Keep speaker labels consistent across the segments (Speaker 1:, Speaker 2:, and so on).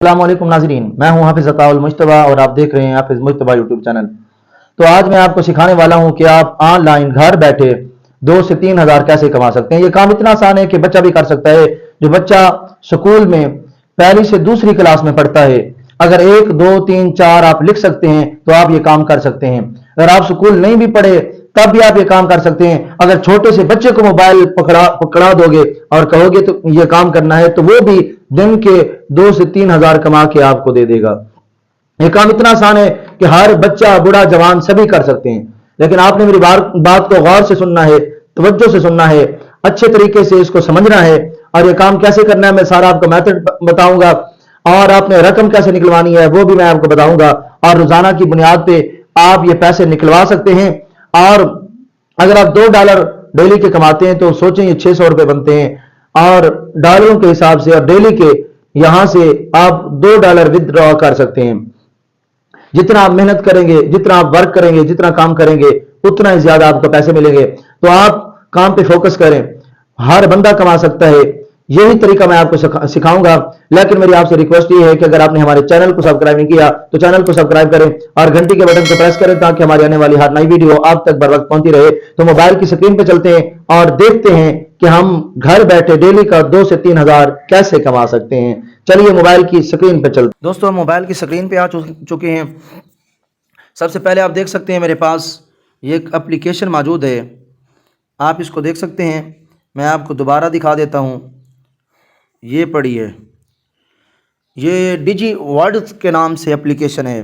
Speaker 1: अस्सलामुअलैकुम नाज़रीन, मैं हूं हाफिज़ अताउल मुज्तबा और आप देख रहे हैं हाफिज़ मुज्तबा यूट्यूब चैनल। तो आज मैं आपको सिखाने वाला हूं कि आप ऑनलाइन घर बैठे 2 से 3 हज़ार कैसे कमा सकते हैं। ये काम इतना आसान है कि बच्चा भी कर सकता है। जो बच्चा स्कूल में पहली से दूसरी क्लास में पढ़ता है, अगर 1 2 3 4 आप लिख सकते हैं तो आप ये काम कर सकते हैं। अगर आप स्कूल नहीं भी पढ़े तब भी आप ये काम कर सकते हैं। अगर छोटे से बच्चे को मोबाइल पकड़ा दोगे और कहोगे तो ये काम करना है, तो वो भी दिन के 2 से 3 हज़ार कमा के आपको दे देगा। ये काम इतना आसान है कि हर बच्चा बूढ़ा जवान सभी कर सकते हैं। लेकिन आपने मेरी बात को गौर से सुनना है, तवज्जो से सुनना है, अच्छे तरीके से इसको समझना है। और ये काम कैसे करना है मैं सारा आपको मेथड बताऊंगा, और आपने रकम कैसे निकलवानी है वो भी मैं आपको बताऊंगा। और रोजाना की बुनियाद पे आप ये पैसे निकलवा सकते हैं। और अगर आप $2 डेली के कमाते हैं तो सोचें ये 600 रुपए बनते हैं, और डॉलरों के हिसाब से और डेली के यहां से आप $2 विदड्रॉ कर सकते हैं। जितना आप मेहनत करेंगे, जितना आप वर्क करेंगे, जितना काम करेंगे, उतना ही ज्यादा आपको पैसे मिलेंगे। तो आप काम पे फोकस करें, हर बंदा कमा सकता है। यही तरीका मैं आपको सिखाऊंगा। लेकिन मेरी आपसे रिक्वेस्ट ये है कि अगर आपने हमारे चैनल को सब्सक्राइब नहीं किया तो चैनल को सब्सक्राइब करें और घंटी के बटन को प्रेस करें ताकि हमारी आने वाली हर नई वीडियो आप तक बर वक्त पहुंचती रहे। तो मोबाइल की स्क्रीन पे चलते हैं और देखते हैं कि हम घर बैठे डेली का 2 से 3 हज़ार कैसे कमा सकते हैं। चलिए मोबाइल की स्क्रीन पे चलते हैं। दोस्तों, मोबाइल की स्क्रीन पे आ चुके हैं। सबसे पहले आप देख सकते हैं मेरे पास ये एक एप्लीकेशन मौजूद है, आप इसको देख सकते हैं। मैं आपको दोबारा दिखा देता हूँ। ये पढ़िए, ये डिजी वर्ल्ड के नाम से एप्लीकेशन है।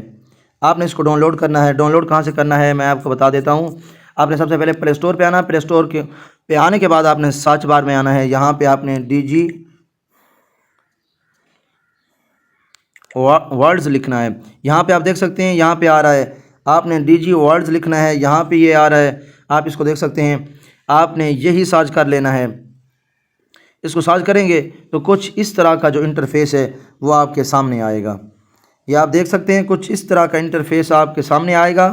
Speaker 1: आपने इसको डाउनलोड करना है। डाउनलोड कहाँ से करना है मैं आपको बता देता हूँ। आपने सबसे पहले प्ले स्टोर पे आना है। प्ले स्टोर के पे आने के बाद आपने सर्च बार में आना है। यहाँ पे आपने डिजी वर्ल्ड्स लिखना है। यहाँ पे आप देख सकते हैं, यहाँ पे आ रहा है, आपने डिजी वर्ल्ड्स लिखना है। यहाँ पे ये आ रहा है, आप इसको देख सकते हैं। आपने यही सर्च कर लेना है। इसको सर्च करेंगे तो कुछ इस तरह का जो इंटरफेस है वो आपके सामने आएगा। ये आप देख सकते हैं, कुछ इस तरह का इंटरफेस आपके सामने आएगा।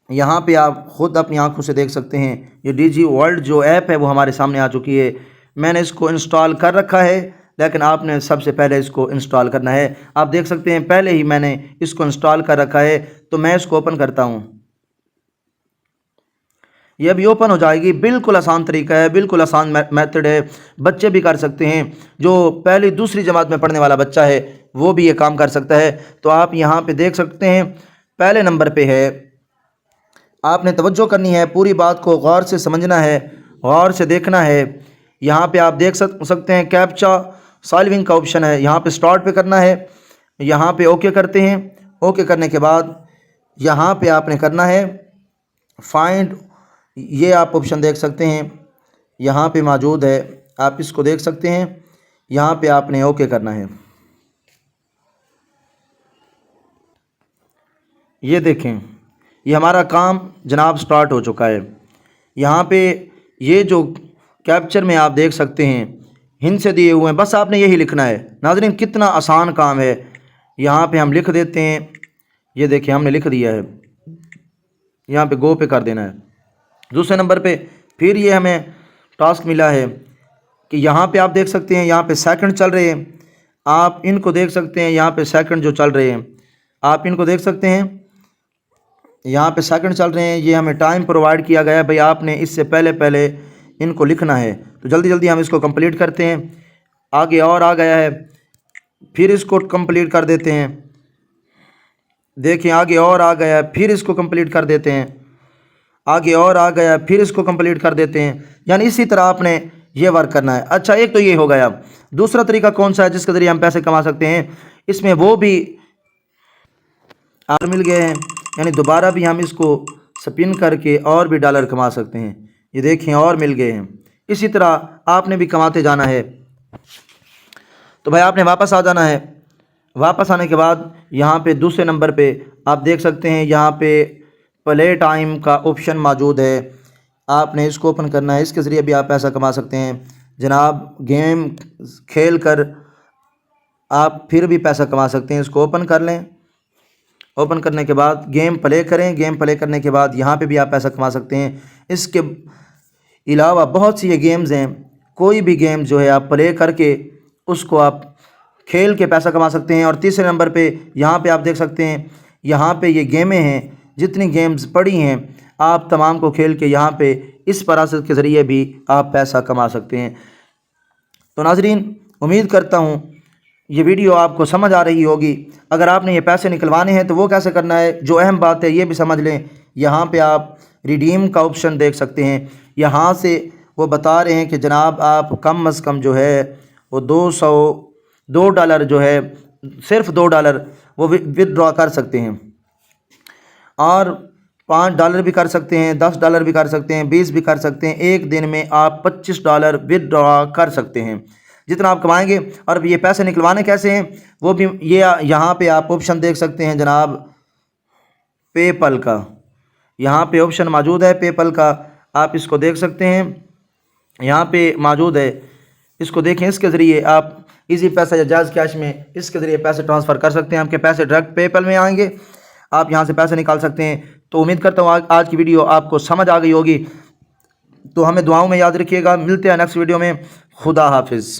Speaker 1: यहाँ पे आप ख़ुद अपनी आंखों से देख सकते हैं। ये डिजी वर्ल्ड जो ऐप है वो हमारे सामने आ चुकी है। मैंने इसको इंस्टॉल कर रखा है, लेकिन आपने सबसे पहले इसको इंस्टॉल करना है। आप देख सकते हैं पहले ही मैंने इसको इंस्टॉल कर रखा है। तो मैं इसको ओपन करता हूँ। ये अभी ओपन हो जाएगी। बिल्कुल आसान तरीका है, बिल्कुल आसान मेथड है। बच्चे भी कर सकते हैं। जो पहली दूसरी जमात में पढ़ने वाला बच्चा है वो भी ये काम कर सकता है। तो आप यहाँ पे देख सकते हैं, पहले नंबर पे है। आपने तवज्जो करनी है, पूरी बात को गौर से समझना है, गौर से देखना है। यहाँ पे आप देख सकते हैं कैप्चा सॉल्विंग का ऑप्शन है। यहाँ पे स्टार्ट पे करना है। यहाँ पे ओके करते हैं। ओके करने के बाद यहाँ पे आपने करना है फाइंड। ये आप ऑप्शन देख सकते हैं, यहाँ पे मौजूद है, आप इसको देख सकते हैं। यहाँ पे आपने ओके करना है। ये देखें, ये हमारा काम जनाब स्टार्ट हो चुका है। यहाँ पे ये जो कैप्चर में आप देख सकते हैं हिंद से दिए हुए हैं, बस आपने यही लिखना है। नाज़रीन, कितना आसान काम है। यहाँ पे हम लिख देते हैं। ये देखिए, हमने लिख दिया है। यहाँ पे गो पे कर देना है। दूसरे नंबर पे फिर ये हमें टास्क मिला है कि यहाँ पे आप देख सकते हैं, यहाँ पे सेकंड चल रहे हैं। आप इनको देख सकते हैं, यहाँ पे सेकंड जो चल रहे हैं आप इनको देख सकते हैं। यहाँ पे सेकंड चल रहे हैं। ये हमें टाइम प्रोवाइड किया गया है, भाई आपने इससे पहले पहले इनको लिखना है। तो जल्दी जल्दी हम इसको कंप्लीट करते हैं। आगे और आ गया है, फिर इसको कंप्लीट कर देते हैं। देखिए, आगे और आ गया है, फिर इसको कंप्लीट कर देते हैं। आगे और आ गया, फिर इसको कंप्लीट कर देते हैं। यानी इसी तरह आपने ये वर्क करना है। अच्छा, एक तो ये हो गया। दूसरा तरीका कौन सा है जिसके ज़रिए हम पैसे कमा सकते हैं? इसमें वो भी मिल गए हैं, यानी दोबारा भी हम इसको स्पिन करके और भी डॉलर कमा सकते हैं। ये देखें, और मिल गए हैं। इसी तरह आपने भी कमाते जाना है। तो भाई आपने वापस आ जाना है। वापस आने के बाद यहाँ पे दूसरे नंबर पे आप देख सकते हैं, यहाँ पे प्ले टाइम का ऑप्शन मौजूद है। आपने इसको ओपन करना है। इसके ज़रिए भी आप पैसा कमा सकते हैं जनाब। गेम खेल कर आप फिर भी पैसा कमा सकते हैं। इसको ओपन कर लें। ओपन करने के बाद गेम प्ले करें। गेम प्ले करने के बाद यहाँ पे भी आप पैसा कमा सकते हैं। इसके अलावा बहुत सी ये गेम्स हैं। कोई भी गेम जो है आप प्ले करके उसको आप کھیل کے پیسہ کما سکتے ہیں۔ اور تیسرے نمبر پہ یہاں پہ آپ دیکھ سکتے ہیں، یہاں پہ یہ گیمیں ہیں، جتنی گیمز پڑی ہیں آپ تمام کو کھیل کے یہاں پہ اس پروسیس کے ذریعے بھی آپ پیسہ کما سکتے ہیں۔ تو ناظرین، امید کرتا ہوں یہ ویڈیو آپ کو سمجھ آ رہی ہوگی۔ اگر آپ نے یہ پیسے نکلوانے ہیں تو وہ کیسے کرنا ہے، جو اہم بات ہے یہ بھی سمجھ لیں۔ یہاں پہ آپ ریڈیم کا آپشن دیکھ سکتے ہیں، یہاں سے وہ بتا رہے ہیں کہ جناب آپ کم از کم جو ہے وہ $2 جو ہے، صرف $2 وہ ودڈرا کر سکتے ہیں، اور $5 بھی کر سکتے ہیں، $10 بھی کر سکتے ہیں، 20 بھی کر سکتے ہیں۔ ایک دن میں آپ $25 ودڈرا کر سکتے ہیں جتنا آپ کمائیں گے۔ اور یہ پیسے نکلوانے کیسے ہیں وہ بھی یہاں پہ آپ آپشن دیکھ سکتے ہیں جناب، پے پل کا یہاں پہ آپشن موجود ہے، پے پل کا آپ اس کو دیکھ سکتے ہیں، یہاں پہ موجود ہے، اس کو دیکھیں۔ اس کے ذریعے آپ ایزی پیسہ یا جائز کیش میں اس کے ذریعے پیسے ٹرانسفر کر سکتے ہیں، آپ کے پیسے ڈائریکٹ پے پل میں آئیں گے، آپ یہاں سے پیسے نکال سکتے ہیں۔ تو امید کرتا ہوں آج کی ویڈیو آپ کو سمجھ آ گئی ہوگی، تو ہمیں دعاؤں میں یاد رکھیے گا۔ ملتے ہیں نیکسٹ ویڈیو میں، خدا حافظ۔